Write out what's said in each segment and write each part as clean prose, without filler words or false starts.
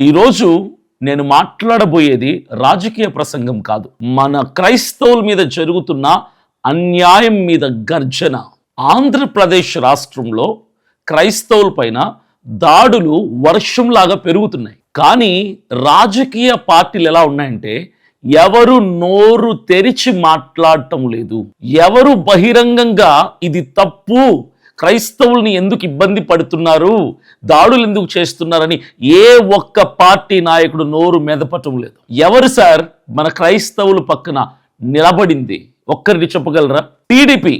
ఈరోజు నేను మాట్లాడబోయేది రాజకీయ ప్రసంగం కాదు. మన క్రైస్తవుల మీద జరుగుతున్న అన్యాయం మీద గర్జన. ఆంధ్రప్రదేశ్ రాష్ట్రంలో క్రైస్తవుల పైన దాడులు వర్షంలాగా పెరుగుతున్నాయి. కానీ రాజకీయ పార్టీలు ఎలా ఉన్నాయంటే ఎవరు నోరు తెరిచి మాట్లాడటం లేదు. ఎవరు బహిరంగంగా ఇది తప్పు, క్రైస్తవుల్ని ఎందుకు ఇబ్బంది పడుతున్నారు, దాడులు ఎందుకు చేస్తున్నారని ఏ ఒక్క పార్టీ నాయకుడు నోరు మెదపటం లేదు. ఎవరు సార్ మన క్రైస్తవుల పక్కన నిలబడింది? ఒక్కరిని చెప్పగలరా? టీడీపీ.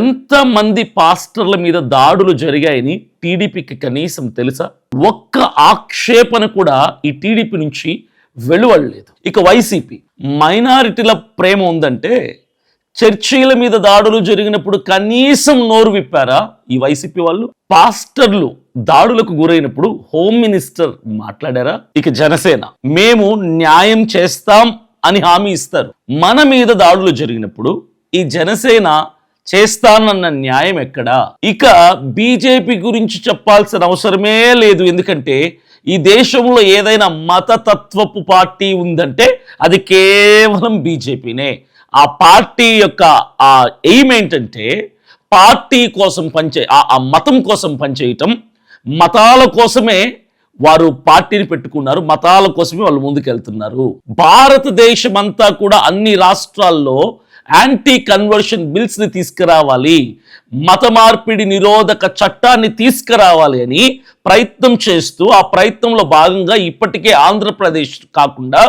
ఎంతమంది పాస్టర్ల మీద దాడులు జరిగాయని టీడీపీకి కనీసం తెలుసా? ఒక్క ఆక్షేపణ కూడా ఈ టీడీపీ నుంచి వెలువడలేదు. ఇక వైసీపీ. మైనారిటీల ప్రేమ ఉందంటే చర్చీల మీద దాడులు జరిగినప్పుడు కనీసం నోరు విప్పారా ఈ వైసీపీ వాళ్ళు? పాస్టర్లు దాడులకు గురైనప్పుడు హోమ్ మినిస్టర్ మాట్లాడారా? ఇక జనసేన, మేము న్యాయం చేస్తాం అని హామీ ఇస్తారు. మన మీద దాడులు జరిగినప్పుడు ఈ జనసేన చేస్తానన్న న్యాయం ఎక్కడా? ఇక బీజేపీ గురించి చెప్పాల్సిన అవసరమే లేదు. ఎందుకంటే ఈ దేశంలో ఏదైనా మతతత్వపు పార్టీ ఉందంటే అది కేవలం బీజేపీనే. ఆ పార్టీ యొక్క ఆ ఎయిమ్ ఏంటంటే పార్టీ కోసం ఆ మతం కోసం పనిచేయటం. మతాల కోసమే వారు పార్టీని పెట్టుకున్నారు, మతాల కోసమే వాళ్ళు ముందుకెళ్తున్నారు. భారతదేశం అంతా కూడా అన్ని రాష్ట్రాల్లో యాంటీ కన్వర్షన్ బిల్స్ ని తీసుకురావాలి, మత మార్పిడి నిరోధక చట్టాన్ని తీసుకురావాలి అని ప్రయత్నం చేస్తూ ఆ ప్రయత్నంలో భాగంగా ఇప్పటికే ఆంధ్రప్రదేశ్ కాకుండా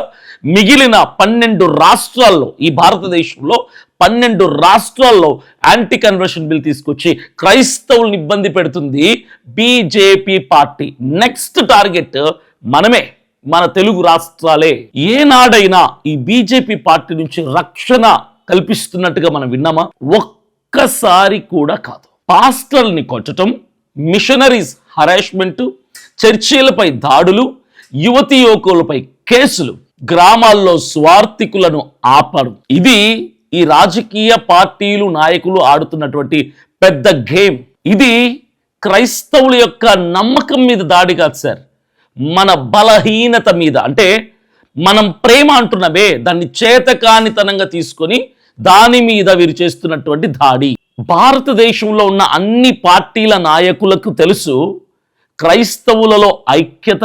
మిగిలిన 12 రాష్ట్రాల్లో, ఈ భారతదేశంలో 12 రాష్ట్రాల్లో యాంటీ కన్వర్షన్ బిల్ తీసుకొచ్చి క్రైస్తవుల్ని ఇబ్బంది పెడుతుంది బీజేపీ పార్టీ. నెక్స్ట్ టార్గెట్ మనమే, మన తెలుగు రాష్ట్రాలే. ఏనాడైనా ఈ బీజేపీ పార్టీ నుంచి రక్షణ కల్పిస్తున్నట్టుగా మనం విన్నామా? ఒక్కసారి కూడా కాదు. పాస్టర్ని కొట్టడం, మిషనరీస్ హరాస్మెంట్, చర్చీలపై దాడులు, యువతీ యువకులపై కేసులు, గ్రామాల్లో స్వార్థికులను ఆపడం, ఇది ఈ రాజకీయ పార్టీలు నాయకులు ఆడుతున్నటువంటి పెద్ద గేమ్. ఇది క్రైస్తవుల యొక్క నమ్మకం మీద దాడి కాదు సార్, మన బలహీనత మీద. అంటే మనం ప్రేమ అంటున్నవే దాన్ని చేతకానితనంగా తీసుకొని దాని మీద వీరు చేస్తున్నటువంటి దాడి. భారతదేశంలో ఉన్న అన్ని పార్టీల నాయకులకు తెలుసు క్రైస్తవులలో ఐక్యత